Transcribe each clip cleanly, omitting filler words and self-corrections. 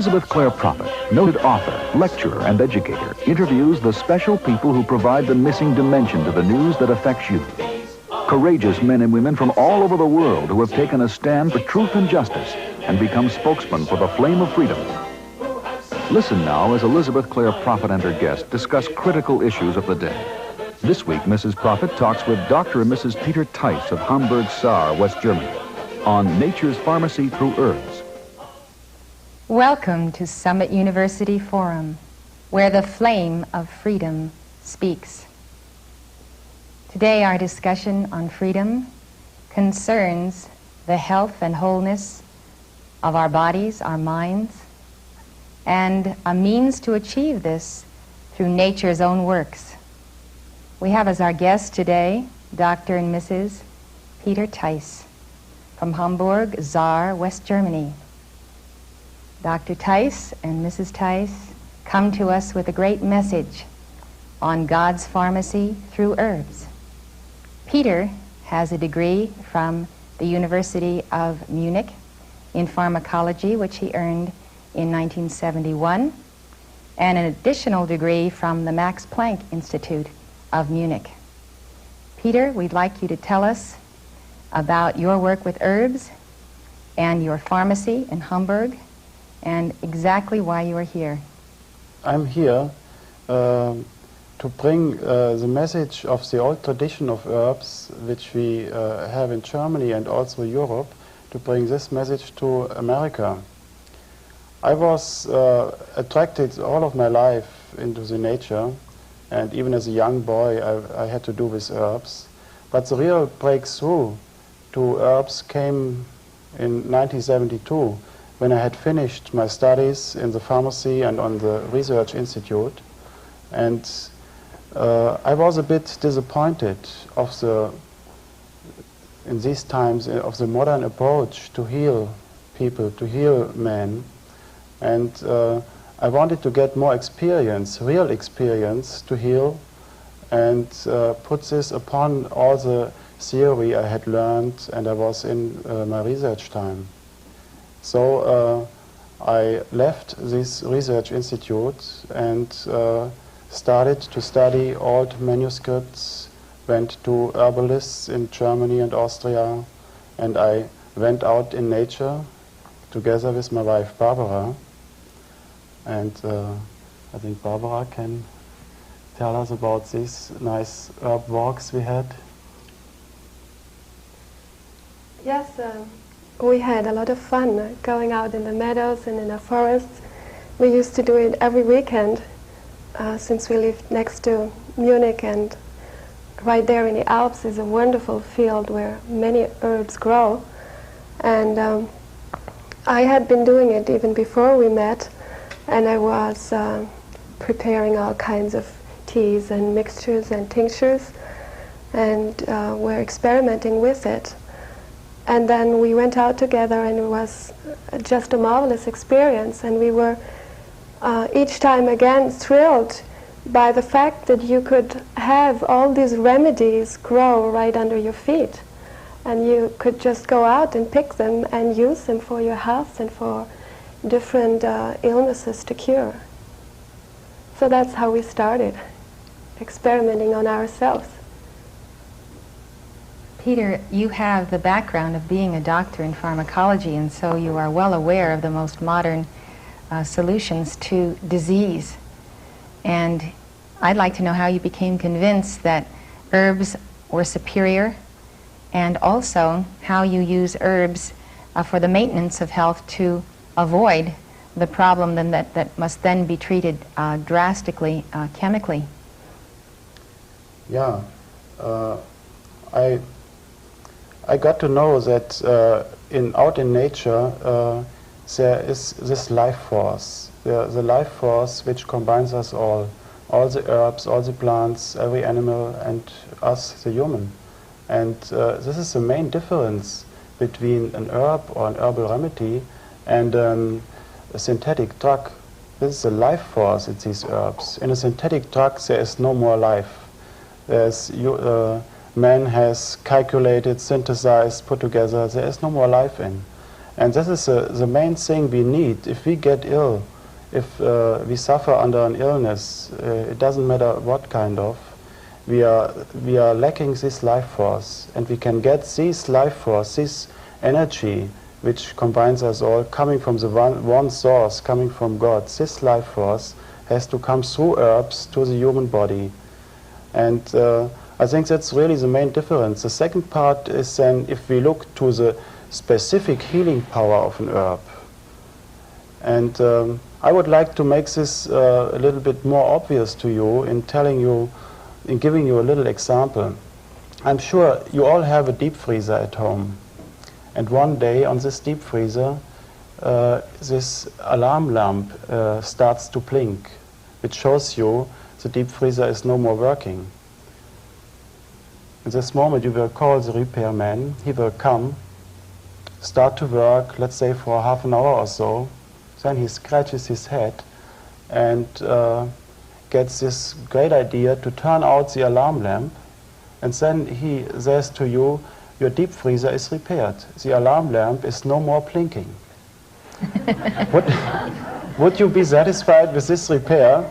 Elizabeth Clare Prophet, noted author, lecturer, and educator, interviews the special people who provide the missing dimension to the news that affects you. Courageous men and women from all over the world who have taken a stand for truth and justice and become spokesmen for the flame of freedom. Listen now as Elizabeth Clare Prophet and her guest discuss critical issues of the day. This week, Mrs. Prophet talks with Dr. and Mrs. Peter Thiess of Hamburg, Saar, West Germany, on Nature's Pharmacy Through Herbs. Welcome to Summit University Forum, where the flame of freedom speaks. Today our discussion on freedom concerns the health and wholeness of our bodies, our minds, and a means to achieve this through nature's own works. We have as our guests today Dr. and Mrs. Peter Thiess from Hamburg, Saar, West Germany. Dr. Thiess and Mrs. Thiess come to us with a great message on God's pharmacy through herbs. Peter has a degree from the University of Munich in pharmacology, which he earned in 1971, and an additional degree from the Max Planck Institute of Munich. Peter, we'd like you to tell us about your work with herbs and your pharmacy in Hamburg and exactly why you are here. I'm here to bring the message of the old tradition of herbs which we have in Germany and also Europe, to bring this message to America. I was attracted all of my life into the nature, and even as a young boy I had to do with herbs. But the real breakthrough to herbs came in 1972, when I had finished my studies in the pharmacy and on the research institute. And I was a bit disappointed in these times, of the modern approach to heal people, to heal men. And I wanted to get more experience, real experience to heal, and put this upon all the theory I had learned and I was in my research time. So I left this research institute and started to study old manuscripts, went to herbalists in Germany and Austria, and I went out in nature together with my wife Barbara. And I think Barbara can tell us about these nice herb walks we had. Yes, we had a lot of fun going out in the meadows and in the forests. We used to do it every weekend since we lived next to Munich, and right there in the Alps is a wonderful field where many herbs grow. And I had been doing it even before we met, and I was preparing all kinds of teas and mixtures and tinctures, and we're experimenting with it. And then we went out together, and it was just a marvelous experience. And we were each time again thrilled by the fact that you could have all these remedies grow right under your feet. And you could just go out and pick them and use them for your health and for different illnesses to cure. So that's how we started, experimenting on ourselves. Peter, you have the background of being a doctor in pharmacology, and so you are well aware of the most modern solutions to disease. And I'd like to know how you became convinced that herbs were superior, and also how you use herbs for the maintenance of health to avoid the problem that must then be treated drastically, chemically. Yeah, I got to know that out in nature there is this life force, the life force which combines us all the herbs, all the plants, every animal, and us, the human. And this is the main difference between an herb or an herbal remedy and a synthetic drug. This is a life force in these herbs. In a synthetic drug there is no more life. Man has calculated, synthesized, put together, there is no more life in. And this is the main thing we need. If we get ill, if we suffer under an illness, it doesn't matter what kind of, we are lacking this life force, and we can get this life force, this energy, which combines us all, coming from the one source, coming from God. This life force has to come through herbs to the human body. And I think that's really the main difference. The second part is then if we look to the specific healing power of an herb. And I would like to make this a little bit more obvious to you in telling you, in giving you a little example. I'm sure you all have a deep freezer at home. And one day on this deep freezer, this alarm lamp starts to blink, which shows you the deep freezer is no more working. In this moment you will call the repairman. He will come, start to work, let's say for half an hour or so. Then he scratches his head and gets this great idea to turn out the alarm lamp. And then he says to you, your deep freezer is repaired. The alarm lamp is no more blinking. Would you be satisfied with this repair?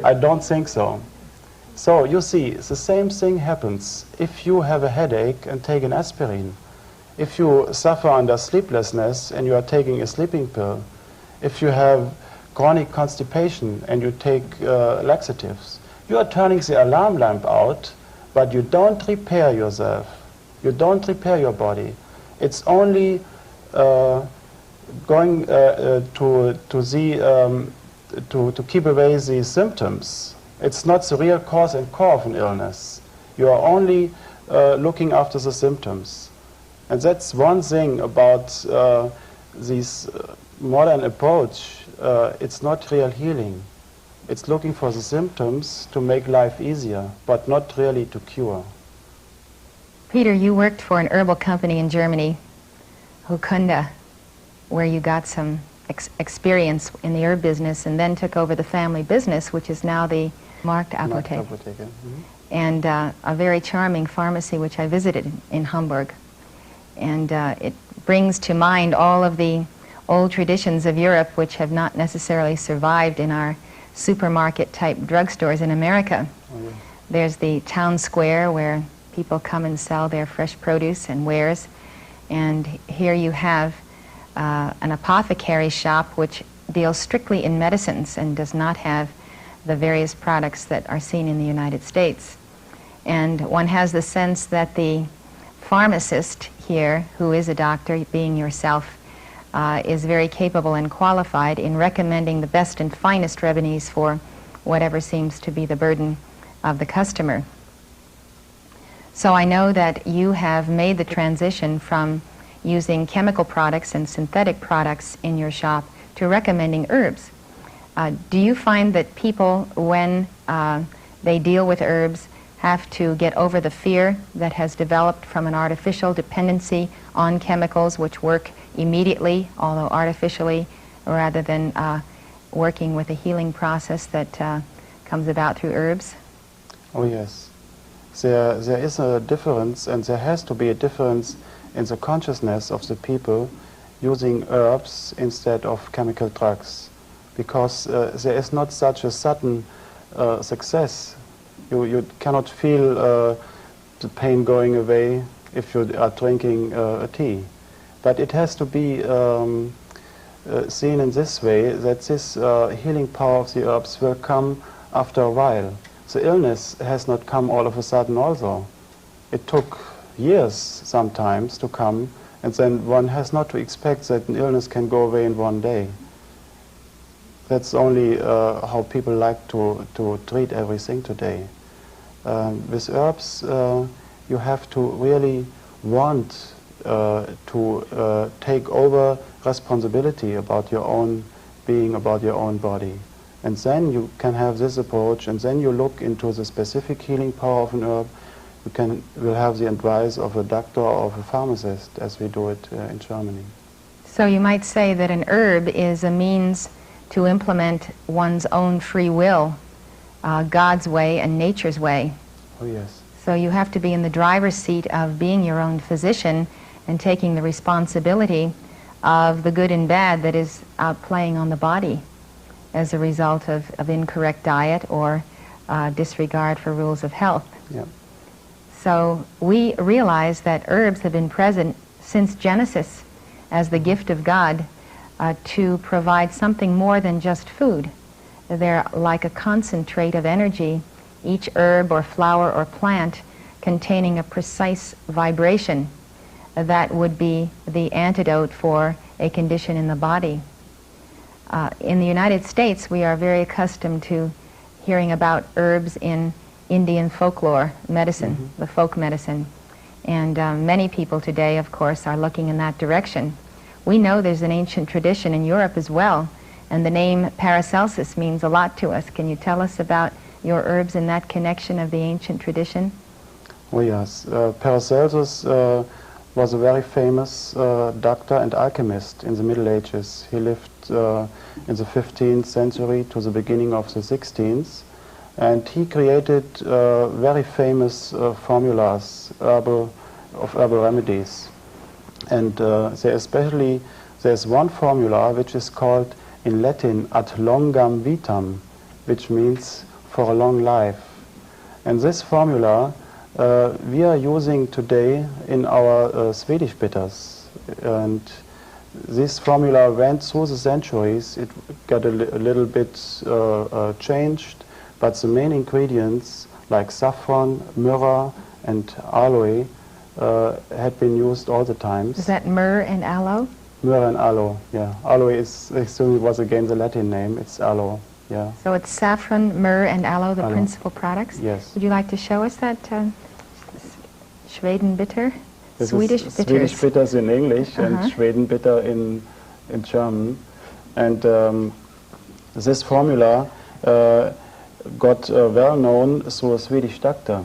I don't think so. So you see, the same thing happens if you have a headache and take an aspirin. If you suffer under sleeplessness and you are taking a sleeping pill. If you have chronic constipation and you take laxatives. You are turning the alarm lamp out, but you don't repair yourself. You don't repair your body. It's only going to keep away the symptoms. It's not the real cause and core of an illness. You are only looking after the symptoms. And that's one thing about this modern approach. It's not real healing. It's looking for the symptoms to make life easier, but not really to cure. Peter, you worked for an herbal company in Germany, Hukunda, where you got some experience in the herb business and then took over the family business, which is now the Marktapotheke. Mm-hmm. And a very charming pharmacy which I visited in Hamburg. And it brings to mind all of the old traditions of Europe which have not necessarily survived in our supermarket-type drugstores in America. Oh, yeah. There's the town square where people come and sell their fresh produce and wares. And here you have an apothecary shop which deals strictly in medicines and does not have the various products that are seen in the United States. And one has the sense that the pharmacist here, who is a doctor, being yourself, is very capable and qualified in recommending the best and finest remedies for whatever seems to be the burden of the customer. So I know that you have made the transition from using chemical products and synthetic products in your shop to recommending herbs. Do you find that people, when they deal with herbs, have to get over the fear that has developed from an artificial dependency on chemicals which work immediately, although artificially, rather than working with a healing process that comes about through herbs? Oh yes. There is a difference, and there has to be a difference in the consciousness of the people using herbs instead of chemical drugs, because there is not such a sudden success. You cannot feel the pain going away if you are drinking a tea. But it has to be seen in this way, that this healing power of the herbs will come after a while. The illness has not come all of a sudden also. It took years sometimes to come, and then one has not to expect that an illness can go away in one day. That's only how people like to treat everything today. With herbs, you have to really want to take over responsibility about your own being, about your own body. And then you can have this approach, and then you look into the specific healing power of an herb. You will have the advice of a doctor or of a pharmacist, as we do it in Germany. So you might say that an herb is a means to implement one's own free will, God's way and nature's way. Oh yes. So you have to be in the driver's seat of being your own physician and taking the responsibility of the good and bad that is outplaying on the body as a result of incorrect diet or disregard for rules of health. Yeah. So we realize that herbs have been present since Genesis as the gift of God to provide something more than just food. They're like a concentrate of energy, each herb or flower or plant containing a precise vibration that would be the antidote for a condition in the body. In the United States, we are very accustomed to hearing about herbs in Indian folklore medicine, the folk medicine. And many people today, of course, are looking in that direction. We know there's an ancient tradition in Europe as well, and the name Paracelsus means a lot to us. Can you tell us about your herbs in that connection of the ancient tradition? Oh yes, Paracelsus was a very famous doctor and alchemist in the Middle Ages. He lived in the 15th century to the beginning of the 16th, and he created very famous formulas of herbal remedies. And there's one formula which is called in Latin ad longam vitam, which means for a long life. And this formula we are using today in our Swedish bitters. And this formula went through the centuries. It got a little bit changed, but the main ingredients like saffron, myrrh, and aloe had been used all the time. Is that myrrh and aloe? Myrrh and aloe, yeah. Aloe was again the Latin name. It's aloe, yeah. So it's saffron, myrrh, and aloe, the principal products? Yes. Would you like to show us that Schweden bitter? This Swedish is bitters. Swedish bitters in English and Schweden bitter in German. And this formula got well known through a Swedish doctor.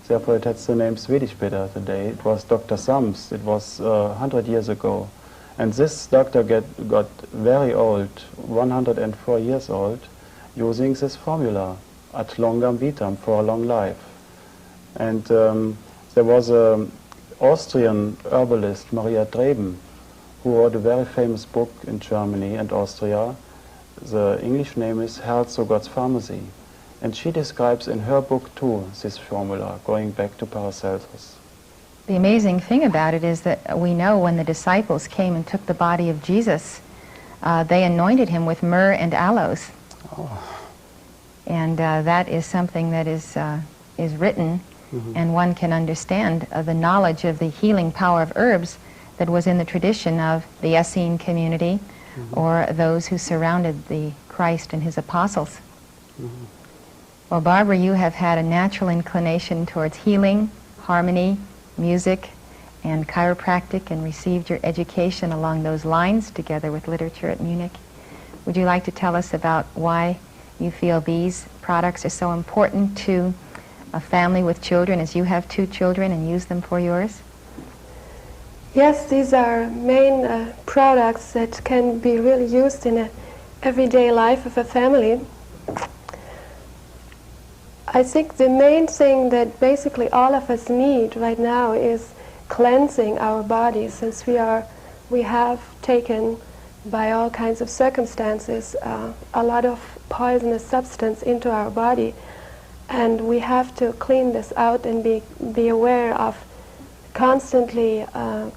Therefore it has the name Swedish bitter today. It was Dr. Sams. It was 100 years ago. And this doctor got very old, 104 years old, using this formula, ad longam vitam, for a long life. And there was an Austrian herbalist, Maria Treben, who wrote a very famous book in Germany and Austria. The English name is Health So God's Pharmacy. And she describes in her book too this formula, going back to Paracelsus. The amazing thing about it is that we know when the disciples came and took the body of Jesus, they anointed him with myrrh and aloes. Oh. And that is something that is written, and one can understand the knowledge of the healing power of herbs that was in the tradition of the Essene community or those who surrounded the Christ and his apostles. Well, Barbara, you have had a natural inclination towards healing, harmony, music, and chiropractic, and received your education along those lines together with literature at Munich. Would you like to tell us about why you feel these products are so important to a family with children, as you have 2 children, and use them for yours? Yes, these are main products that can be really used in a everyday life of a family. I think the main thing that basically all of us need right now is cleansing our bodies, since we have taken by all kinds of circumstances a lot of poisonous substance into our body, and we have to clean this out and be aware of constantly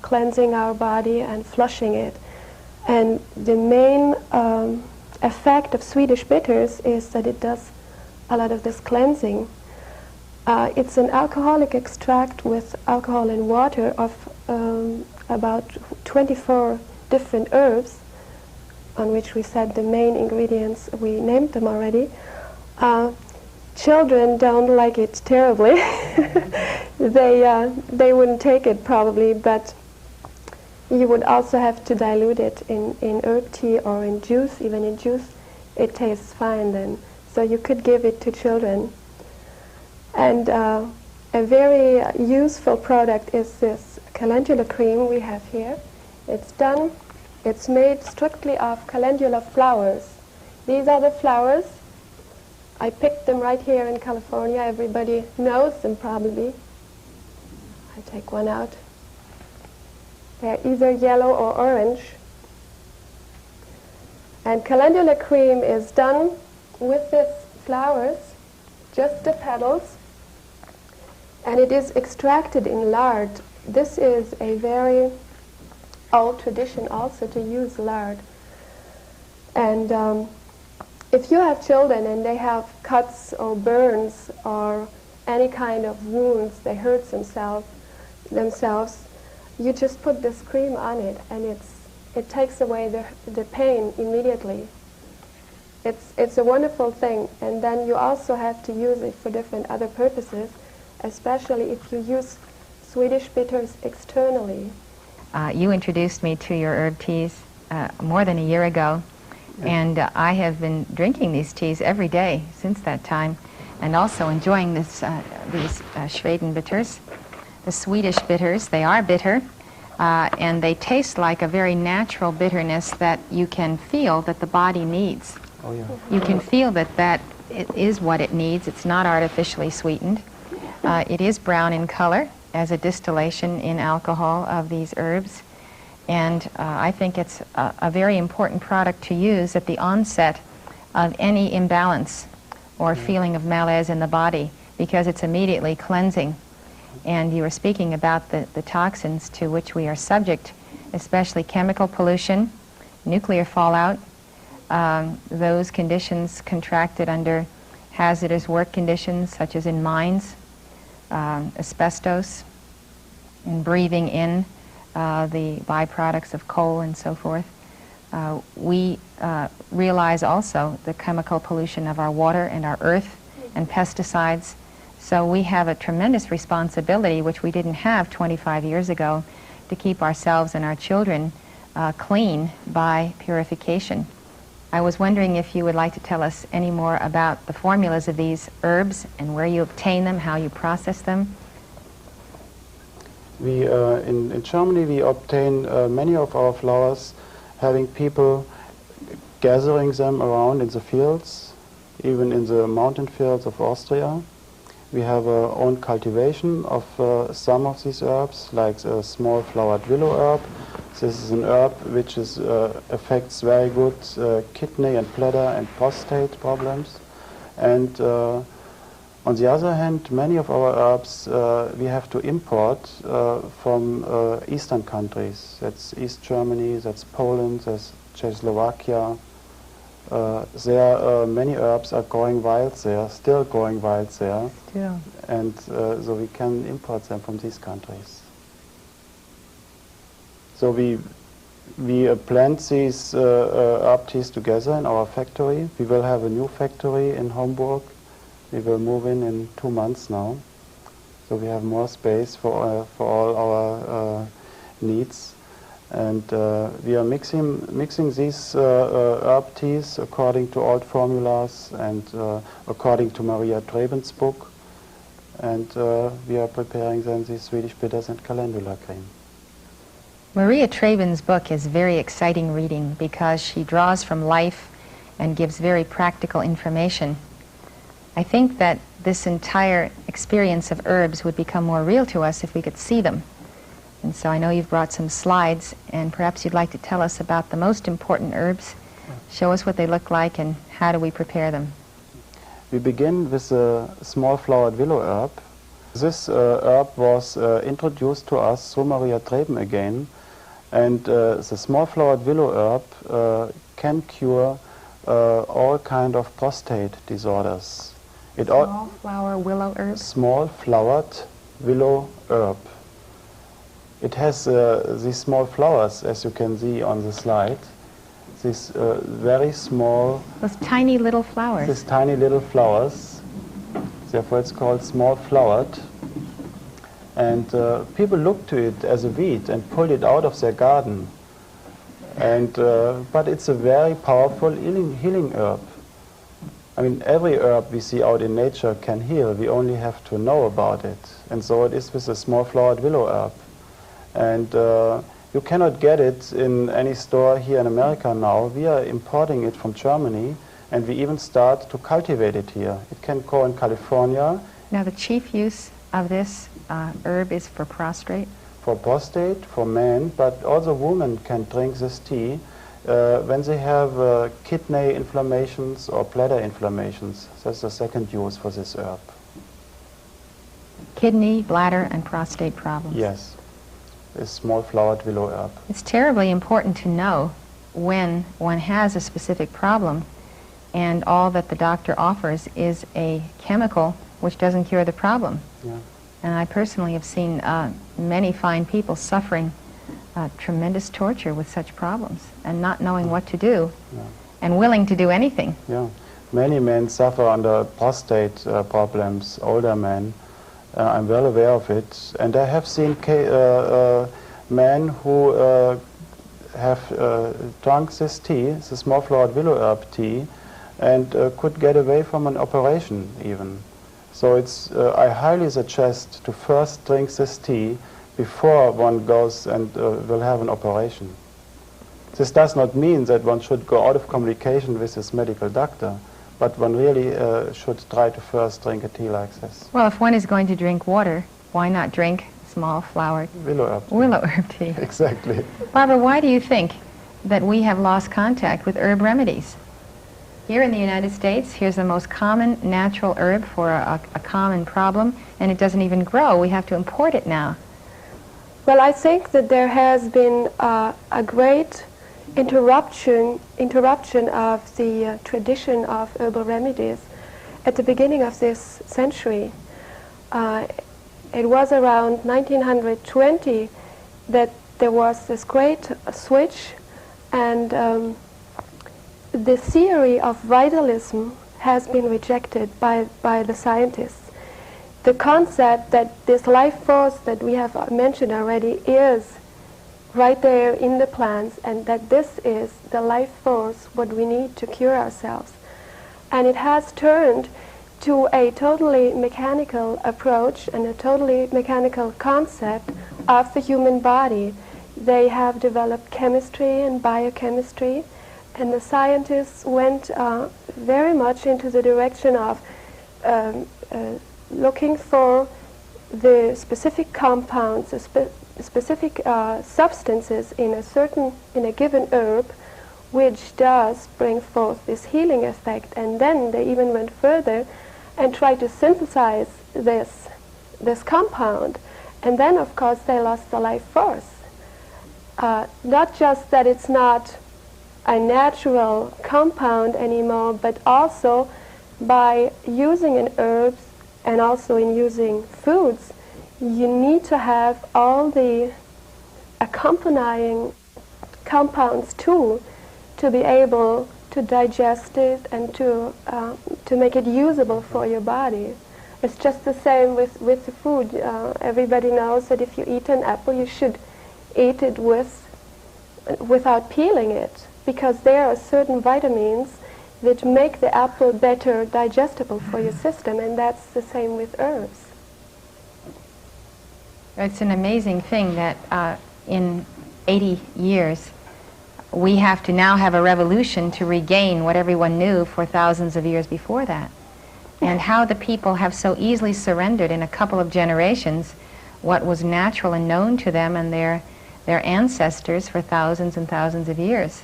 cleansing our body and flushing it. And the main effect of Swedish bitters is that it does a lot of this cleansing. It's an alcoholic extract with alcohol and water of about 24 different herbs, on which we said the main ingredients, we named them already. Children don't like it terribly. They wouldn't take it probably, but you would also have to dilute it in herb tea or in juice. Even in juice it tastes fine then. So you could give it to children. And a very useful product is this calendula cream we have here. It's made strictly of calendula flowers. These are the flowers. I picked them right here in California. Everybody knows them probably. I take one out. They're either yellow or orange. And calendula cream is done with these flowers, just the petals, and it is extracted in lard. This is a very old tradition also to use lard. And if you have children and they have cuts or burns or any kind of wounds, they hurt themselves, you just put this cream on it, and it takes away the pain immediately. It's a wonderful thing, and then you also have to use it for different other purposes, especially if you use Swedish bitters externally. You introduced me to your herb teas more than a year ago, and I have been drinking these teas every day since that time, and also enjoying these Treben bitters. The Swedish bitters, they are bitter, and they taste like a very natural bitterness that you can feel that the body needs. Oh, yeah. You can feel that it is what it needs. It's not artificially sweetened. It is brown in color as a distillation in alcohol of these herbs. And I think it's a very important product to use at the onset of any imbalance or feeling of malaise in the body, because it's immediately cleansing. And you were speaking about the toxins to which we are subject, especially chemical pollution, nuclear fallout, those conditions contracted under hazardous work conditions such as in mines, asbestos, and breathing in the byproducts of coal and so forth. We realize also the chemical pollution of our water and our earth and pesticides. So we have a tremendous responsibility, which we didn't have 25 years ago, to keep ourselves and our children clean by purification. I was wondering if you would like to tell us any more about the formulas of these herbs and where you obtain them, how you process them. We, in Germany, we obtain many of our flowers, having people gathering them around in the fields, even in the mountain fields of Austria. We have our own cultivation of some of these herbs, like the small flowered willow herb. This is an herb which affects very good kidney and bladder and prostate problems. And on the other hand, many of our herbs we have to import from eastern countries. That's East Germany, that's Poland, that's Czechoslovakia. Many herbs are growing wild there, still growing wild there. Still. And so we can import them from these countries. So we plant these herb teas together in our factory. We will have a new factory in Hamburg. We will move in 2 months now. So we have more space for all our needs. And we are mixing these herb teas according to old formulas and according to Maria Treben's book. And we are preparing then these Swedish bitters and calendula cream. Maria Treben's book is very exciting reading because she draws from life and gives very practical information. I think that this entire experience of herbs would become more real to us if we could see them. And so I know you've brought some slides, and perhaps you'd like to tell us about the most important herbs. Show us what they look like and how do we prepare them. We begin with a small flowered willow herb. This herb was introduced to us through Maria Treben again, and the small flowered willow herb can cure all kind of prostate disorders. Small flower willow herb? Small flowered willow herb. It has these small flowers, as you can see on the slide. These very small... Those tiny little flowers. These tiny little flowers. Therefore it's called small flowered. And people look to it as a weed and pulled it out of their garden. And but it's a very powerful healing herb. I mean, every herb we see out in nature can heal. We only have to know about it. And so it is with a small flowered willow herb. And you cannot get it in any store here in America now. We are importing it from Germany, and we even start to cultivate it here. It can grow in California. Now the chief use of this herb is for prostrate? for prostate, for men, but also women can drink this tea when they have kidney inflammations or bladder inflammations. That's the second use for this herb. Kidney, bladder, and prostate problems. Yes, a small flowered willow herb. It's terribly important to know when one has a specific problem and all that the doctor offers is a chemical which doesn't cure the problem. Yeah. And I personally have seen many fine people suffering tremendous torture with such problems and not knowing what to do and willing to do anything. Yeah. Many men suffer under prostate problems, older men. I'm well aware of it. And I have seen men who have drunk this tea, the small flowered willow herb tea, and could get away from an operation even. So it's, I highly suggest to first drink this tea before one goes and will have an operation. This does not mean that one should go out of communication with his medical doctor, but one really should try to first drink a tea like this. Well, if one is going to drink water, why not drink small flowered willow herb tea? Exactly. Barbara, why do you think that we have lost contact with herb remedies? Here in the United States, here's the most common natural herb for a common problem, and it doesn't even grow. We have to import it now. Well, I think that there has been a great interruption of the tradition of herbal remedies at the beginning of this century. It was around 1920 that there was this great switch, and the theory of vitalism has been rejected by the scientists. The concept that this life force that we have mentioned already is right there in the plants, and that this is the life force what we need to cure ourselves. And it has turned to a totally mechanical approach and a totally mechanical concept of the human body. They have developed chemistry and biochemistry, and the scientists went very much into the direction of looking for the specific compounds, specific substances in a given herb, which does bring forth this healing effect. And then they even went further and tried to synthesize this compound. And then, of course, they lost the life force. Not just that it's not a natural compound anymore, but also by using in herbs and also in using foods, you need to have all the accompanying compounds too to be able to digest it and to make it usable for your body. It's just the same with the food. Everybody knows that if you eat an apple, you should eat it without peeling it, because there are certain vitamins that make the apple better digestible for your system, and that's the same with herbs. It's an amazing thing that in 80 years we have to now have a revolution to regain what everyone knew for thousands of years before that. And how the people have so easily surrendered in a couple of generations what was natural and known to them and their ancestors for thousands and thousands of years.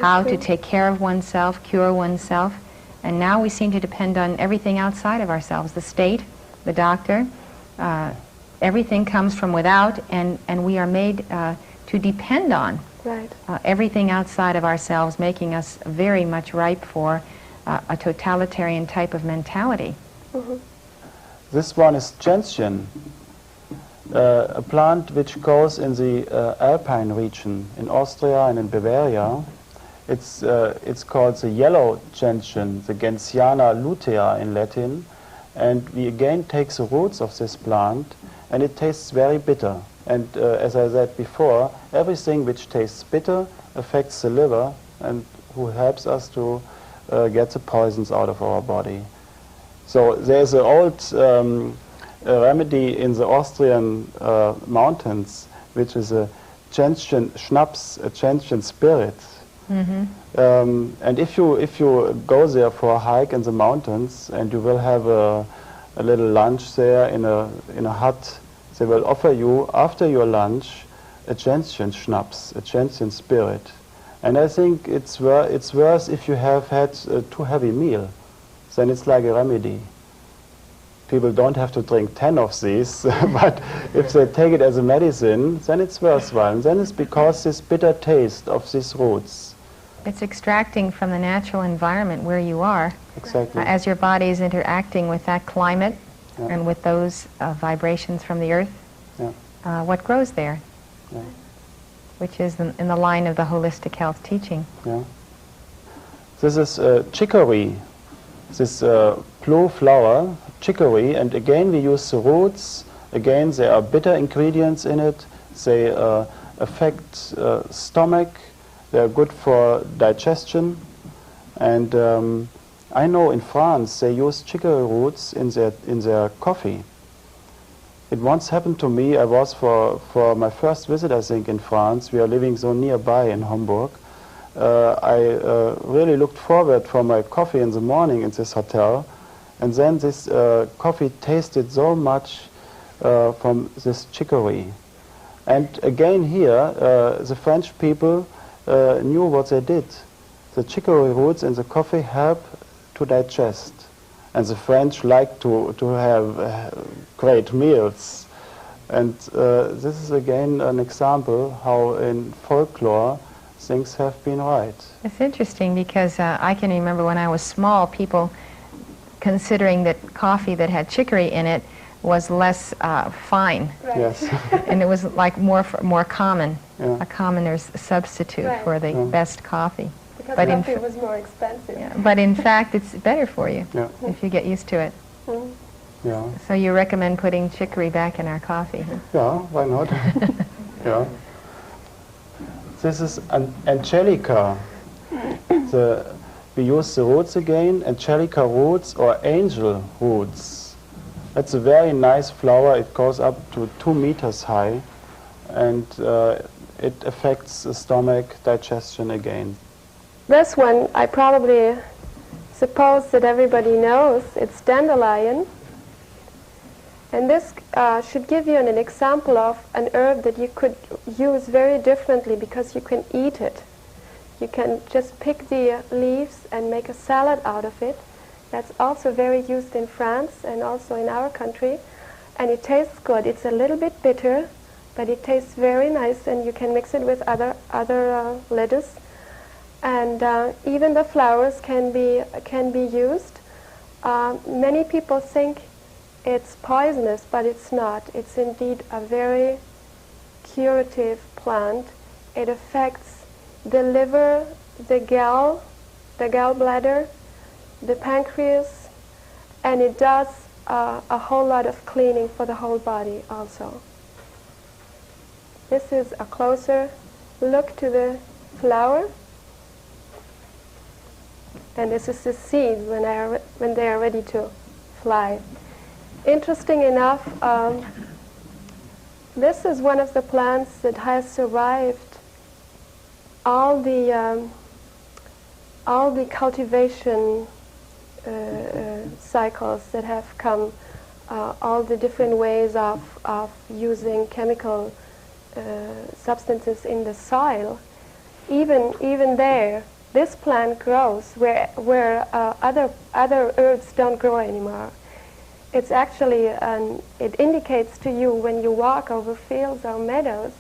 How to take care of oneself, cure oneself, and now we seem to depend on everything outside of ourselves, the state, the doctor. Everything comes from without, and we are made to depend on everything outside of ourselves, making us very much ripe for a totalitarian type of mentality. Mm-hmm. This one is gentian, a plant which grows in the Alpine region, in Austria and in Bavaria. It's called the yellow gentian, the Gentiana lutea in Latin, and we again take the roots of this plant, and it tastes very bitter. And as I said before, everything which tastes bitter affects the liver and who helps us to get the poisons out of our body. So there's an old remedy in the Austrian mountains, which is a gentian schnapps, a gentian spirit. Mm-hmm. And if you go there for a hike in the mountains, and you will have a little lunch there in a hut they will offer you, after your lunch, a gentian schnapps, a gentian spirit. And I think it's worse if you have had a too heavy meal. Then it's like a remedy. People don't have to drink 10 of these, but if they take it as a medicine, then it's worthwhile. And then it's because this bitter taste of these roots. It's extracting from the natural environment where you are. Exactly. As your body is interacting with that climate and with those vibrations from the earth, what grows there, which is in the line of the holistic health teaching. Yeah. This is chicory, this blue flower, chicory, and again we use the roots. Again, there are bitter ingredients in it. They affect stomach. They are good for digestion. And I know in France they use chicory roots in their coffee. It once happened to me. I was for my first visit, I think, in France. We are living so nearby in Hamburg. I really looked forward for my coffee in the morning in this hotel, and then this coffee tasted so much from this chicory. And again here, the French people knew what they did. The chicory roots in the coffee help to digest. And the French like to have great meals. And this is again an example how in folklore things have been right. It's interesting because I can remember when I was small, people considering that coffee that had chicory in it was less fine. Right. Yes. And it was like more common, Yeah. a commoner's substitute Right. for the best coffee. Because But in coffee was more expensive. Yeah, but in fact, it's better for you Yeah. if you get used to it. Mm. Yeah. So you recommend putting chicory back in our coffee, huh? Yeah, why not? Yeah. This is an angelica. We use the roots again, angelica roots or angel roots. That's a very nice flower. It goes up to 2 meters high, and it affects the stomach, digestion again. This one, I probably suppose that everybody knows. It's dandelion. And this should give you an example of an herb that you could use very differently because you can eat it. You can just pick the leaves and make a salad out of it. That's also very used in France and also in our country. And it tastes good. It's a little bit bitter, but it tastes very nice, and you can mix it with other lettuce. And even the flowers can be used. Many people think it's poisonous, but it's not. It's indeed a very curative plant. It affects the liver, the gallbladder, the pancreas, and it does a whole lot of cleaning for the whole body also. This is a closer look to the flower. And this is the seeds when they are ready to fly. Interesting enough, this is one of the plants that has survived all the cultivation cycles that have come, all the different ways of using chemical substances in the soil. Even there, this plant grows where other herbs don't grow anymore. It's actually, it indicates to you when you walk over fields or meadows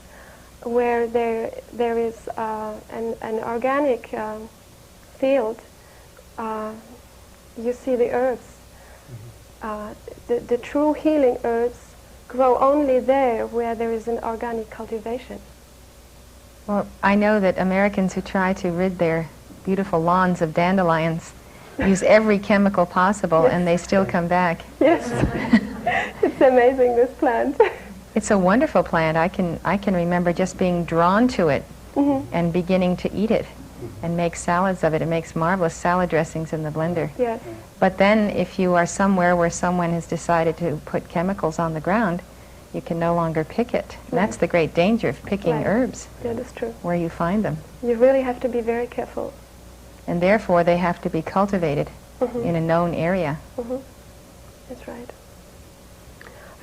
where there is an organic field. You see the herbs. The true healing herbs grow only there where there is an organic cultivation. Well, I know that Americans who try to rid their beautiful lawns of dandelions use every chemical possible, Yes. and they still come back. Yes, it's amazing, this plant. It's a wonderful plant. I can remember just being drawn to it and beginning to eat it and make salads of it. It makes marvelous salad dressings in the blender. Yes. But then if you are somewhere where someone has decided to put chemicals on the ground, you can no longer pick it. And that's the great danger of picking Right. herbs, That is true. where you find them. You really have to be very careful. And therefore they have to be cultivated in a known area. That's right.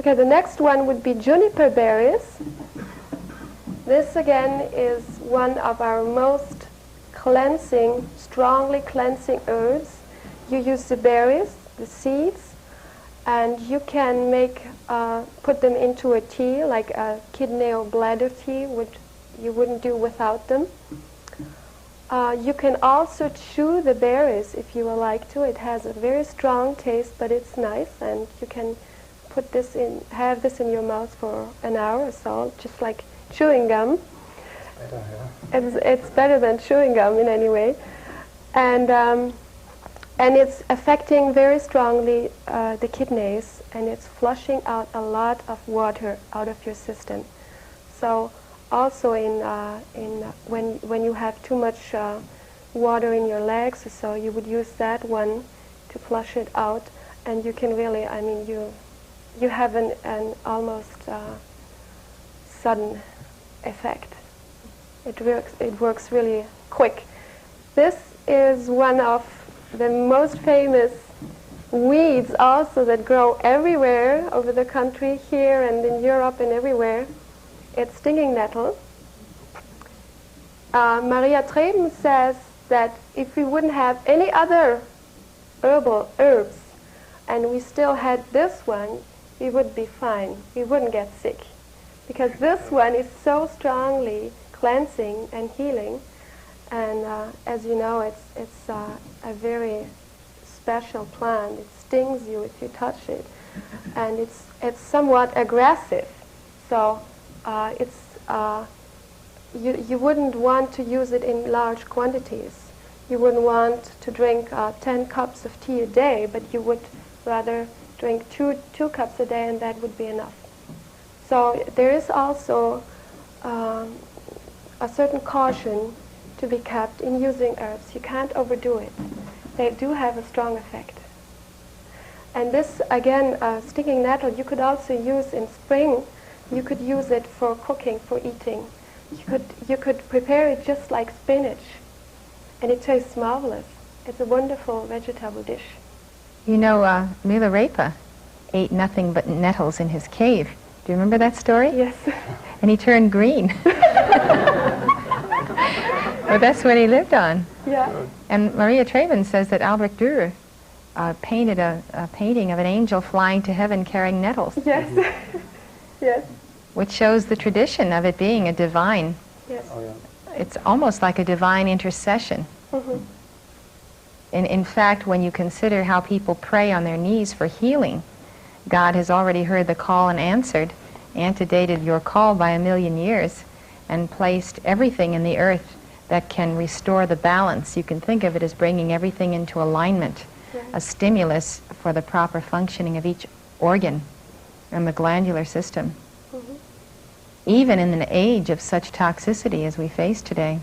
Okay, the next one would be juniper berries. This again is one of our most cleansing, strongly cleansing herbs. You use the berries, the seeds, and you can make, put them into a tea, like a kidney or bladder tea, which you wouldn't do without them. You can also chew the berries if you would like to. It has a very strong taste, but it's nice, and you can put this in, have this in your mouth for an hour or so, just like chewing gum. It's better than chewing gum in any way, and it's affecting very strongly the kidneys, and it's flushing out a lot of water out of your system. So also when you have too much water in your legs or so, you would use that one to flush it out, and you can really, I mean, you have an almost sudden effect. It works really quick. This is one of the most famous weeds also that grow everywhere over the country, here and in Europe and everywhere. It's stinging nettle. Maria Treben says that if we wouldn't have any other herbal herbs and we still had this one, we would be fine. We wouldn't get sick. Because this one is so strongly cleansing and healing, and as you know, it's a very special plant. It stings you if you touch it, and it's somewhat aggressive. So you wouldn't want to use it in large quantities. You wouldn't want to drink 10 cups of tea a day, but you would rather drink two cups a day, and that would be enough. So there is also a certain caution to be kept in using herbs. You can't overdo it. They do have a strong effect. And this, again, stinging nettle, you could also use in spring. You could use it for cooking, for eating. You could prepare it just like spinach, and it tastes marvelous. It's a wonderful vegetable dish. You know, Milarepa ate nothing but nettles in his cave. Do you remember that story? Yes. And he turned green. Well, that's what he lived on. Yeah. And Maria Treben says that Albrecht Dürer painted a painting of an angel flying to heaven carrying nettles. Yes. Yes. Which shows the tradition of it being a divine. Yes. Oh, yeah. It's almost like a divine intercession. Mm-hmm. In fact, when you consider how people pray on their knees for healing, God has already heard the call and answered, antedated your call by 1,000,000 years, and placed everything in the earth that can restore the balance. You can think of it as bringing everything into alignment, Right. a stimulus for the proper functioning of each organ and the glandular system. Mm-hmm. Even in an age of such toxicity as we face today.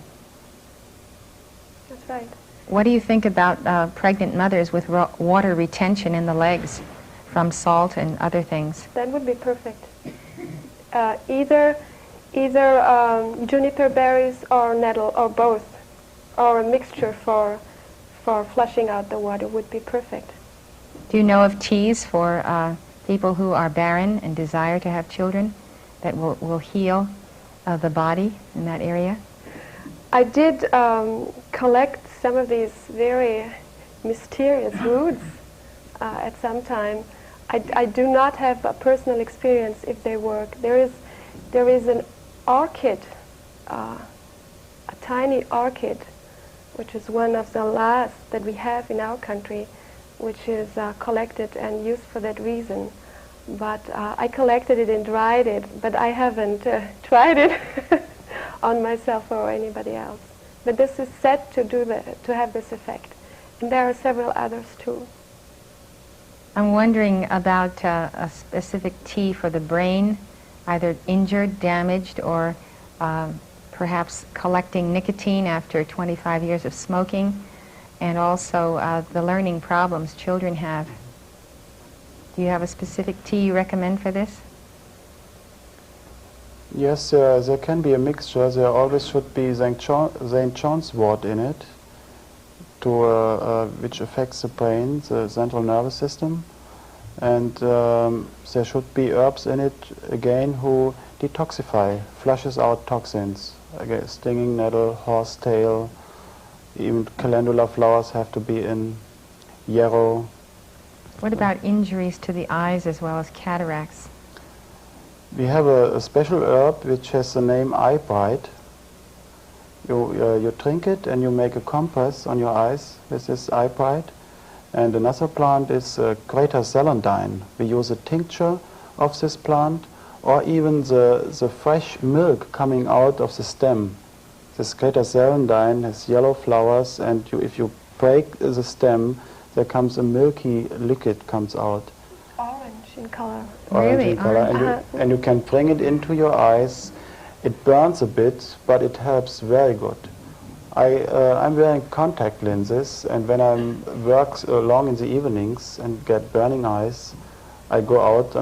That's right. What do you think about pregnant mothers with water retention in the legs from salt and other things? That would be perfect. Either juniper berries or nettle, or both, or a mixture for flushing out the water would be perfect. Do you know of teas for people who are barren and desire to have children that will heal the body in that area? I did collect some of these very mysterious roots at some time. I do not have a personal experience if they work. There is an orchid, a tiny orchid, which is one of the last that we have in our country, which is collected and used for that reason. But I collected it and dried it, but I haven't tried it on myself or anybody else. But this is set to have this effect. And there are several others too. I'm wondering about a specific tea for the brain, either injured, damaged, or perhaps collecting nicotine after 25 years of smoking, and also the learning problems children have. Do you have a specific tea you recommend for this? Yes, there can be a mixture. There always should be St. John's wort in it, which affects the brain, the central nervous system. And there should be herbs in it, again, who detoxify, flushes out toxins. Again, stinging nettle, horsetail, even calendula flowers have to be in, yarrow. What about injuries to the eyes as well as cataracts? We have a special herb which has the name eye bright. You drink it and you make a compress on your eyes with this eye bright. And another plant is greater celandine. We use a tincture of this plant, or even the fresh milk coming out of the stem. This greater celandine has yellow flowers, and if you break the stem, there comes a milky liquid comes out. Orange in color. Orange Really? in color, and you can bring it into your eyes. It burns a bit, but it helps very good. I'm wearing contact lenses, and when I work long in the evenings and get burning eyes, I go out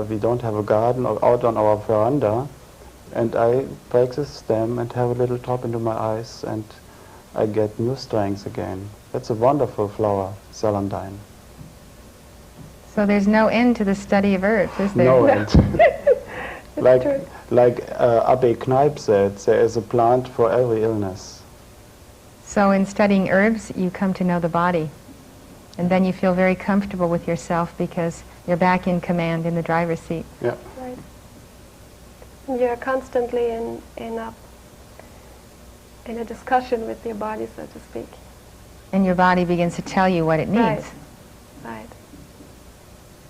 we don't have a garden, or out on our veranda, and I break the stem and have a little drop into my eyes, and I get new strength again. That's a wonderful flower, celandine. So there's no end to the study of herbs, is there? No end. like Abbe Kneipp said, there is a plant for every illness. So in studying herbs, you come to know the body. And then you feel very comfortable with yourself because you're back in command in the driver's seat. Yeah. Right. You're constantly in a discussion with your body, so to speak. And your body begins to tell you what it needs. Right. Right.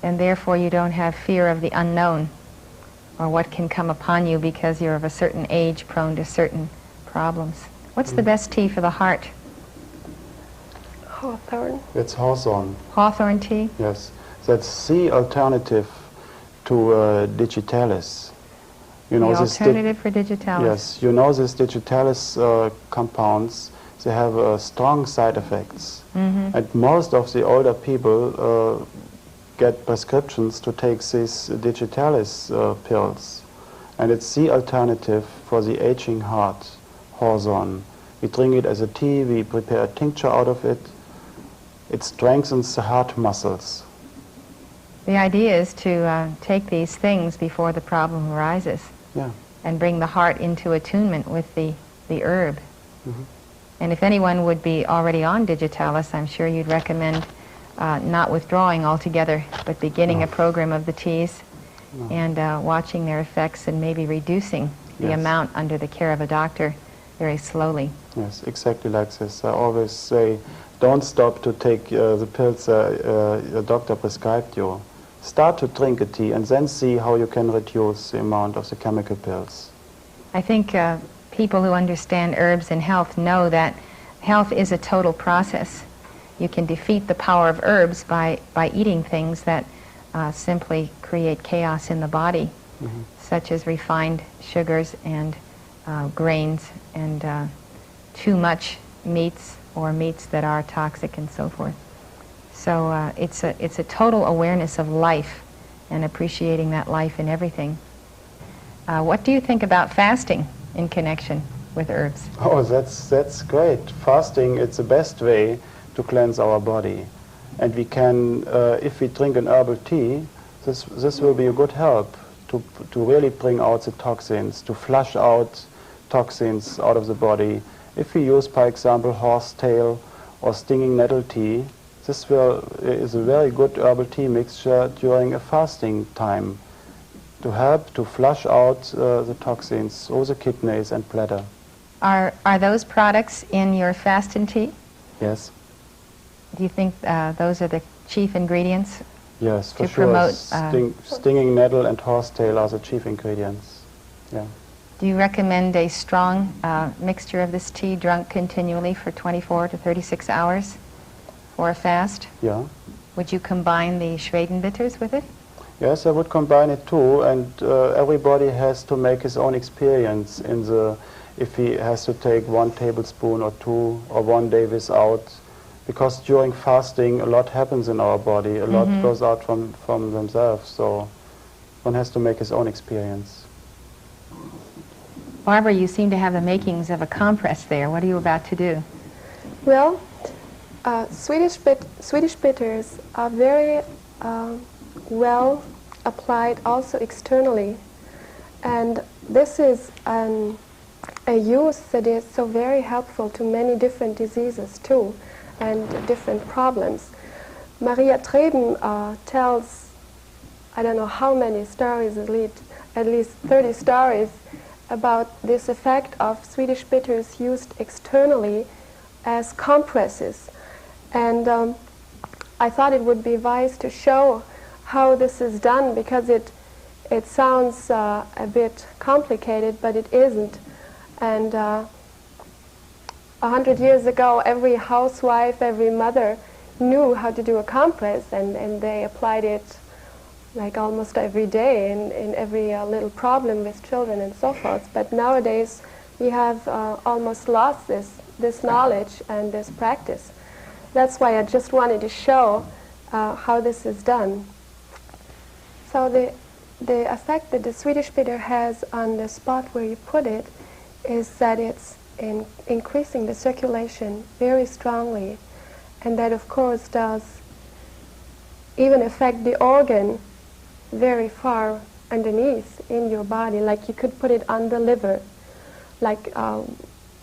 And therefore you don't have fear of the unknown or what can come upon you because you're of a certain age prone to certain problems. What's the best tea for the heart? Hawthorn. It's hawthorn. Hawthorn tea? Yes. That's the alternative to digitalis. You know, The alternative for digitalis. Yes, you know these digitalis compounds, they have strong side effects. Mm-hmm. And most of the older people get prescriptions to take these digitalis pills. And it's the alternative for the aging heart, hawthorn. We drink it as a tea, we prepare a tincture out of it. It strengthens the heart muscles. The idea is to take these things before the problem arises. Yeah. And bring the heart into attunement with the herb. Mm-hmm. And if anyone would be already on digitalis, I'm sure you'd recommend not withdrawing altogether, but beginning a program of the teas and watching their effects and maybe reducing the amount under the care of a doctor very slowly. Yes, exactly like this. I always say, don't stop to take the pills your doctor prescribed you. Start to drink a tea and then see how you can reduce the amount of the chemical pills. I think people who understand herbs and health know that health is a total process. You can defeat the power of herbs by eating things that simply create chaos in the body, such as refined sugars and grains and too much meats or meats that are toxic and so forth. So it's a total awareness of life and appreciating that life in everything. What do you think about fasting in connection with herbs? Oh, that's great. Fasting, it's the best way to cleanse our body. And we can, if we drink an herbal tea, this will be a good help to really bring out the toxins, to flush out toxins out of the body. If we use, for example, horsetail or stinging nettle tea, this is a very good herbal tea mixture during a fasting time to help to flush out the toxins through the kidneys and bladder. Are those products in your fasting tea? Yes. Do you think those are the chief ingredients? Yes, for to sure. promote, Stinging nettle and horsetail are the chief ingredients. Yeah. Do you recommend a strong mixture of this tea drunk continually for 24 to 36 hours for a fast? Yeah. Would you combine the Schweden bitters with it? Yes, I would combine it too, and everybody has to make his own experience if he has to take 1 tablespoon or 2 or 1 day without, because during fasting a lot happens in our body, a lot goes out from themselves, so one has to make his own experience. Barbara, you seem to have the makings of a compress there. What are you about to do? Well, Swedish bitters are very well applied also externally. And this is a use that is so very helpful to many different diseases too, and different problems. Maria Treben tells, I don't know how many stories, at least 30 stories, about this effect of Swedish bitters used externally as compresses. And I thought it would be wise to show how this is done, because it sounds a bit complicated, but it isn't. And 100 years ago, every housewife, every mother knew how to do a compress, and they applied it like almost every day in every little problem with children and so forth. But nowadays, we have almost lost this knowledge and this practice. That's why I just wanted to show how this is done. So the effect that the Swedish bitter has on the spot where you put it is that it's increasing the circulation very strongly, and that of course does even affect the organ very far underneath in your body. Like you could put it on the liver. Like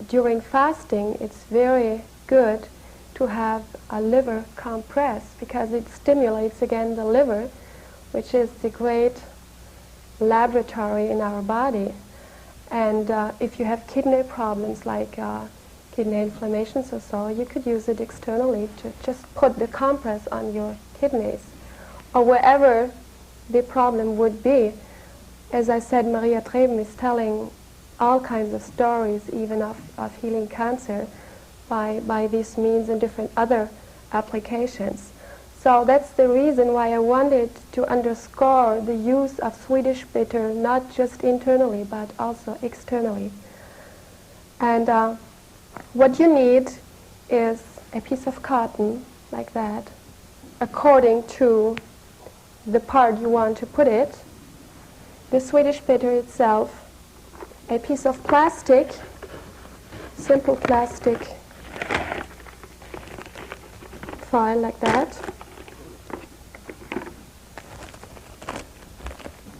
during fasting, it's very good to have a liver compress, because it stimulates again the liver, which is the great laboratory in our body. And if you have kidney problems like kidney inflammations or so, you could use it externally to just put the compress on your kidneys or wherever the problem would be. As I said, Maria Treben is telling all kinds of stories, even of healing cancer by these means and different other applications. So that's the reason why I wanted to underscore the use of Swedish bitter, not just internally, but also externally. And what you need is a piece of cotton, like that, according to the part you want to put it, the Swedish bitter itself, a piece of plastic, simple plastic foil like that.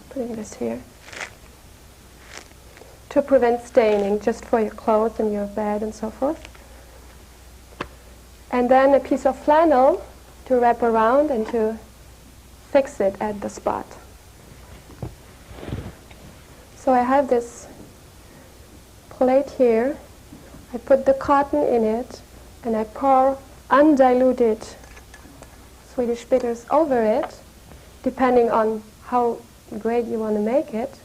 Putting this here to prevent staining, just for your clothes and your bed and so forth. And then a piece of flannel to wrap around and to fix it at the spot. So I have this plate here. I put the cotton in it and I pour undiluted Swedish bitters over it, depending on how great you want to make it,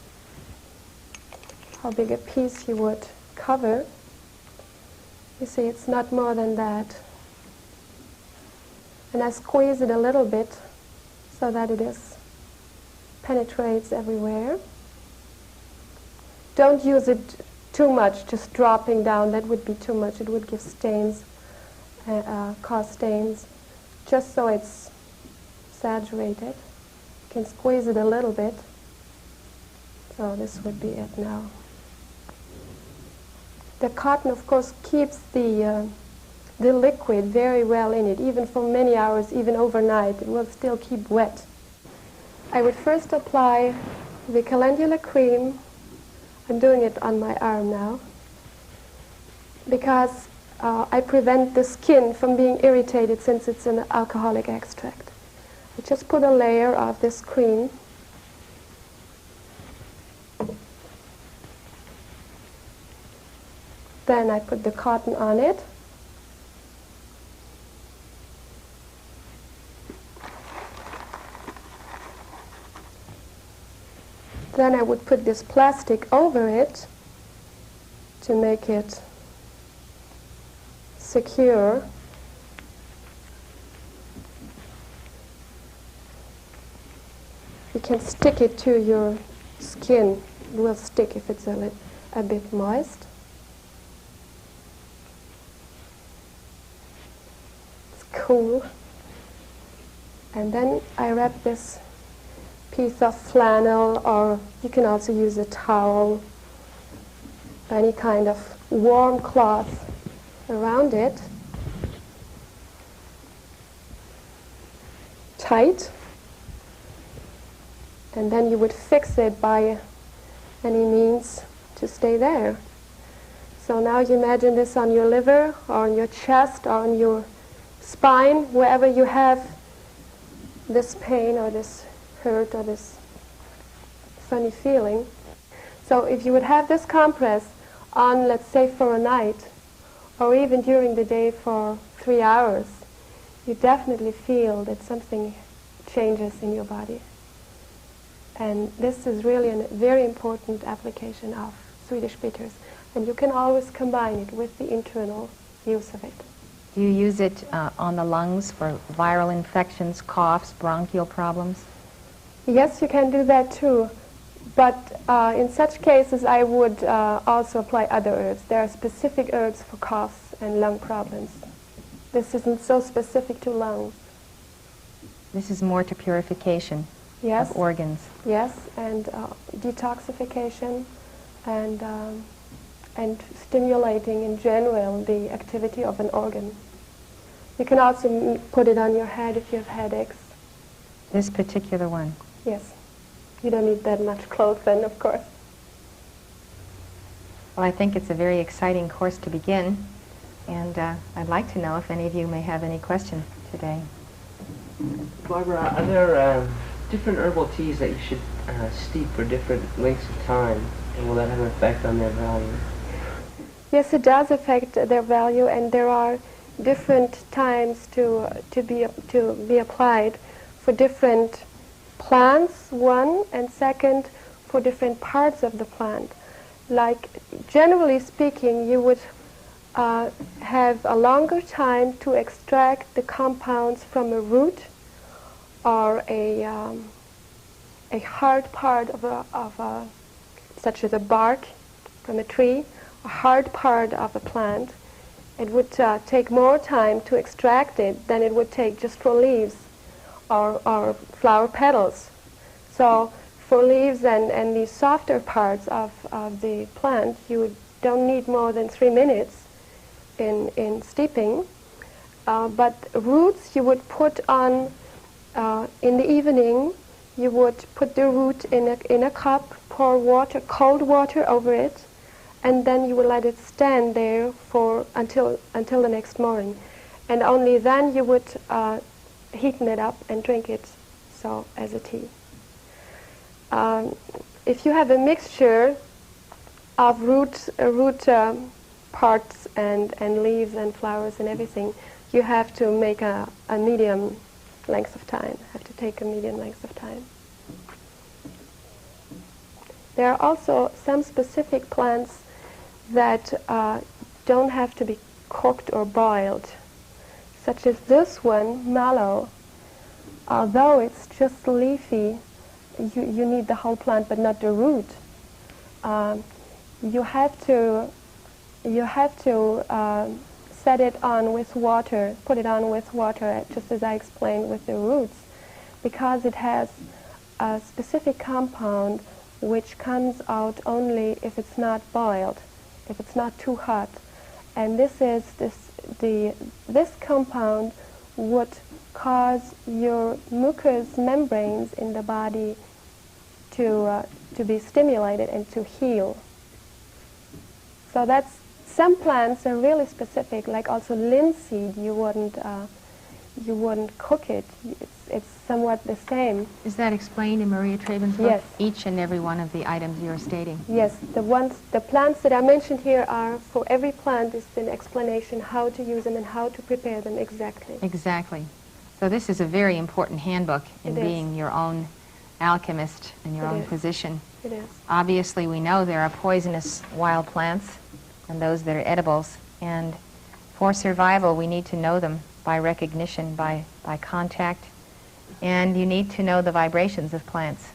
how big a piece you would cover. You see, it's not more than that. And I squeeze it a little bit so that it penetrates everywhere. Don't use it too much, just dropping down. That would be too much. It would give stains, cause stains. Just so it's saturated. You can squeeze it a little bit. So this would be it now. The cotton, of course, keeps the liquid very well in it, even for many hours, even overnight. It will still keep wet. I would first apply the calendula cream. I'm doing it on my arm now, because I prevent the skin from being irritated since it's an alcoholic extract. I just put a layer of this cream. Then I put the cotton on it. Then I would put this plastic over it to make it secure. You can stick it to your skin. It will stick if it's a bit moist. It's cool. And then I wrap this piece of flannel, or you can also use a towel, any kind of warm cloth around it, tight, And then you would fix it by any means to stay there. So now you imagine this on your liver, or on your chest, or on your spine, wherever you have this pain or this hurt or this funny feeling. So if you would have this compress on, let's say, for a night, or even during the day for 3 hours, you definitely feel that something changes in your body. And this is really a very important application of Swedish bitters. And you can always combine it with the internal use of it. Do you use it on the lungs for viral infections, coughs, bronchial problems? Yes, you can do that too. But in such cases, I would also apply other herbs. There are specific herbs for coughs and lung problems. This isn't so specific to lungs. This is more to purification of organs. Yes, and detoxification and stimulating in general the activity of an organ. You can also put it on your head if you have headaches. This particular one? Yes. You don't need that much clothes then, of course. Well, I think it's a very exciting course to begin, and I'd like to know if any of you may have any questions today. Barbara, are there different herbal teas that you should steep for different lengths of time, and will that have an effect on their value? Yes, it does affect their value, and there are different times to be applied for different plants, one, and second, for different parts of the plant. Like, generally speaking, you would have a longer time to extract the compounds from a root or a hard part of such as a bark from a tree, a hard part of a plant. It would take more time to extract it than it would take just for leaves or flower petals. So for leaves and the softer parts of the plant, you don't need more than 3 minutes in steeping. But roots you would put on in the evening. You would put the root in a cup, pour water, cold water over it, and then you would let it stand there for until the next morning. And only then you would heaten it up and drink it so as a tea. If you have a mixture of root parts and leaves and flowers and everything, you have to make a medium length of time. Have to take a medium length of time. There are also some specific plants that don't have to be cooked or boiled, such as this one, mallow. Although it's just leafy, you need the whole plant but not the root. You have to set it on with water, put it on with water, just as I explained with the roots, because it has a specific compound which comes out only if it's not boiled, if it's not too hot. And this compound would cause your mucous membranes in the body to be stimulated and to heal. So that's, some plants are really specific, like also linseed, you wouldn't cook it. It's somewhat the same. Is that explained in Maria Treben's book? Yes. Each and every one of the items you're stating? Yes, the plants that are mentioned here are, for every plant is an explanation how to use them and how to prepare them exactly. Exactly. So this is a very important handbook in It is. being your own alchemist and your It own is. physician. It is. Obviously, we know there are poisonous wild plants and those that are edibles, and for survival we need to know them by recognition, by contact, and you need to know the vibrations of plants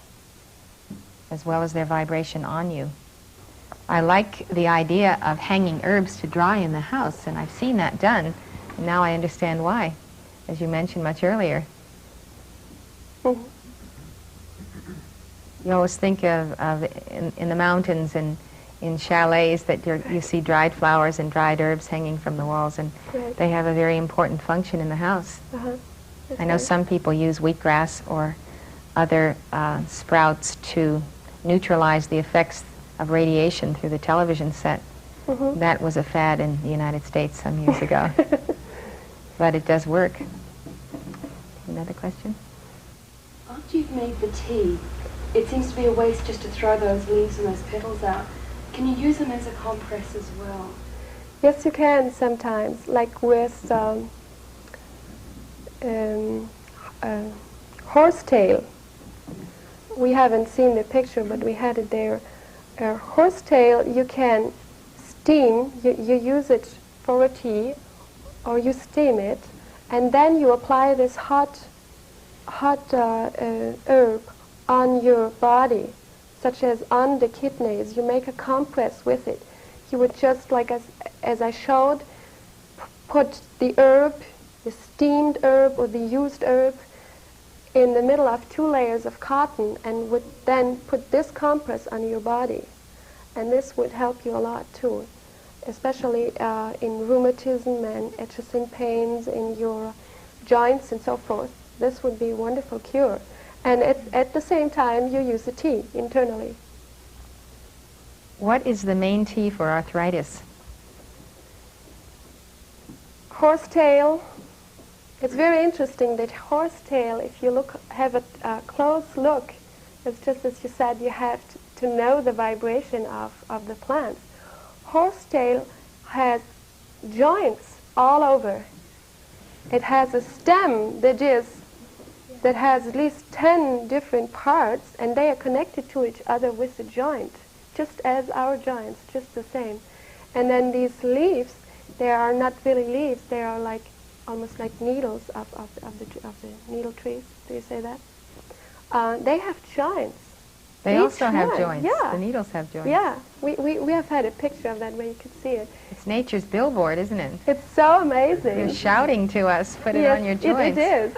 as well as their vibration on you. I like the idea of hanging herbs to dry in the house, and I've seen that done, and now I understand why, as you mentioned much earlier. Mhm. You always think of in the mountains and in chalets that you see dried flowers and dried herbs hanging from the walls, and Right. they have a very important function in the house. Uh-huh. That's I know right. some people use wheatgrass or other sprouts to neutralize the effects of radiation through the television set. Mm-hmm. That was a fad in the United States some years ago. But it does work. Another question? After you've made the tea, it seems to be a waste just to throw those leaves and those petals out. Can you use them as a compress as well? Yes, you can sometimes, like with horsetail. We haven't seen the picture, but we had it there. Horsetail, you can steam. You use it for a tea, or you steam it, and then you apply this hot herb on your body, such as on the kidneys. You make a compress with it. You would just, like as I showed, put the herb, the steamed herb or the used herb, in the middle of 2 layers of cotton, and would then put this compress on your body. And this would help you a lot too, especially in rheumatism and itching pains in your joints and so forth. This would be a wonderful cure. And at the same time, you use the tea internally. What is the main tea for arthritis? Horsetail. It's very interesting that horsetail, if you have a close look, it's just as you said, you have to know the vibration of the plants. Horsetail has joints all over. It has a stem that has at least 10 different parts, and they are connected to each other with a joint, just as our joints, just the same. And then these leaves, they are not really leaves, they are like almost like needles of the needle trees. Do you say that? They have joints. They Each also have one, joints. yeah. The needles have joints. Yeah, we have had a picture of that where you can see it. It's nature's billboard, isn't it? It's so amazing. You're shouting to us, put it Yes, on your joints. It is.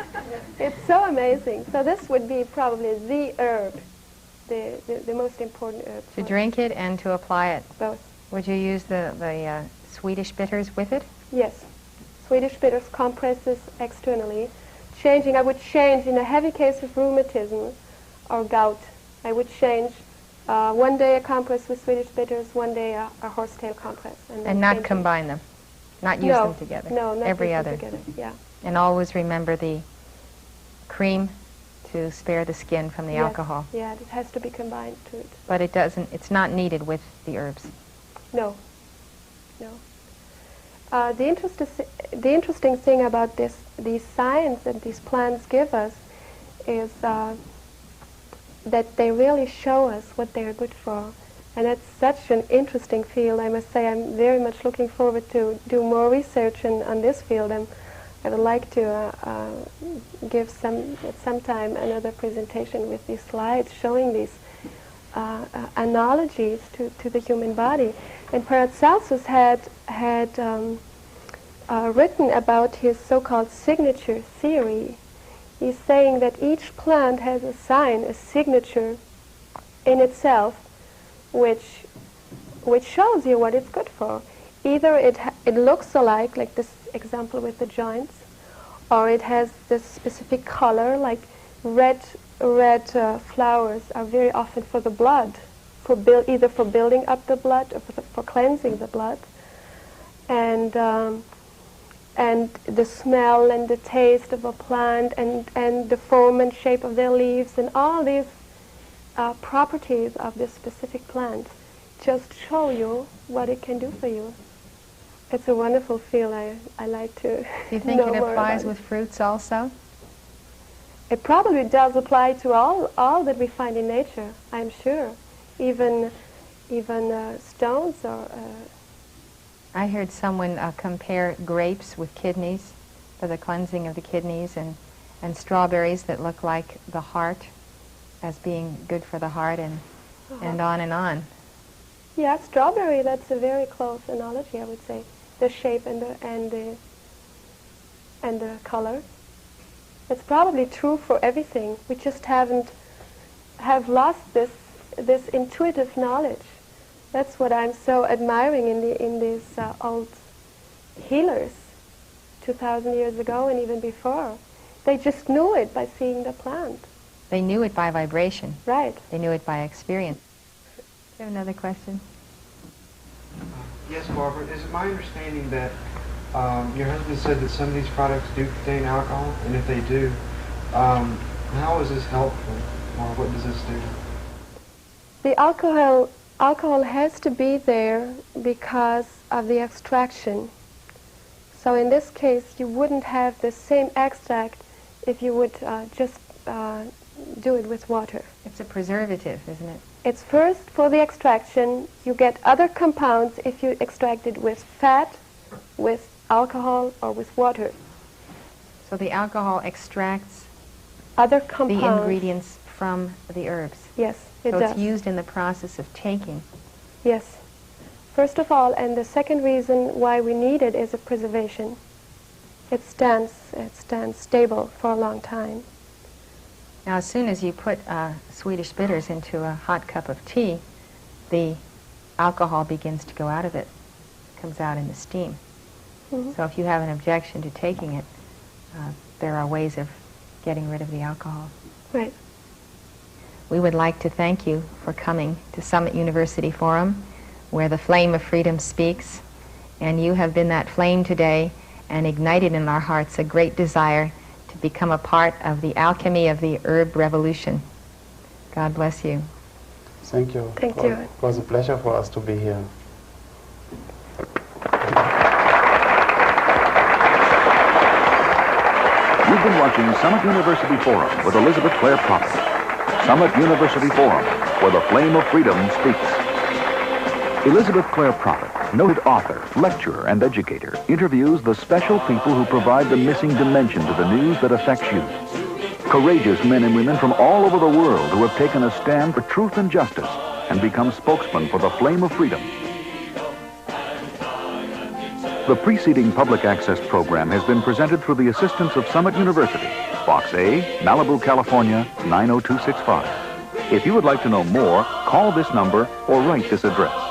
It's so amazing. So this would be probably the herb, the most important herb. To drink it and to apply it. Both. Would you use the Swedish bitters with it? Yes. Swedish bitters compresses externally. I would change in a heavy case of rheumatism or gout. I would change one day a compress with Swedish bitters, one day a horsetail compress. And not combine them? Not use them together? No, not every use other. them together, yeah. And always remember the cream to spare the skin from the Yes, alcohol. Yeah, it has to be combined to it. But it's not needed with the herbs. No. No. The interesting thing about these signs that these plants give us is that they really show us what they are good for. And it's such an interesting field. I must say I'm very much looking forward to do more research on this field. I would like to give at some time another presentation with these slides showing these analogies to the human body. And Paracelsus had written about his so-called signature theory. He's saying that each plant has a sign, a signature in itself, which shows you what it's good for. Either it looks alike, like this example with the joints, or it has this specific color, like red flowers are very often for the blood, either for building up the blood or for cleansing the blood, and the smell and the taste of a plant and the form and shape of their leaves and all these properties of this specific plant just show you what it can do for you. It's a wonderful field. I like to Do you think know it more applies about with fruits also? It probably does apply to all that we find in nature, I'm sure. Even stones or... I heard someone compare grapes with kidneys for the cleansing of the kidneys, and strawberries that look like the heart as being good for the heart, and on and on. Yeah, strawberry, that's a very close analogy, I would say. The shape and the color. It's probably true for everything. We just have lost this intuitive knowledge. That's what I'm so admiring in these old healers 2,000 years ago and even before. They just knew it by seeing the plant. They knew it by vibration. Right. They knew it by experience. Do you have another question? Yes, Barbara. Is it my understanding that your husband said that some of these products do contain alcohol, and if they do, how is this helpful, or what does this do? The alcohol has to be there because of the extraction. So in this case, you wouldn't have the same extract if you would just do it with water. It's a preservative, isn't it? It's first for the extraction. You get other compounds if you extract it with fat, with alcohol, or with water. So the alcohol extracts Other compounds. the ingredients from the herbs. Yes, it So does. it's used in the process of taking. Yes. First of all, and the second reason why we need it is a preservation. It stands stable for a long time. Now, as soon as you put Swedish bitters into a hot cup of tea, the alcohol begins to go out of it. It comes out in the steam. Mhm. So if you have an objection to taking it, there are ways of getting rid of the alcohol. Right. We would like to thank you for coming to Summit University Forum, where the flame of freedom speaks, and you have been that flame today and ignited in our hearts a great desire to become a part of the alchemy of the herb revolution. God bless you. Thank you. Thank you. It was a pleasure for us to be here. You've been watching Summit University Forum with Elizabeth Clare Prophet. Summit University Forum, where the flame of freedom speaks. Elizabeth Clare Prophet, noted author, lecturer, and educator, interviews the special people who provide the missing dimension to the news that affects you. Courageous men and women from all over the world who have taken a stand for truth and justice and become spokesmen for the flame of freedom. The preceding public access program has been presented through the assistance of Summit University, Box A, Malibu, California, 90265. If you would like to know more, call this number or write this address.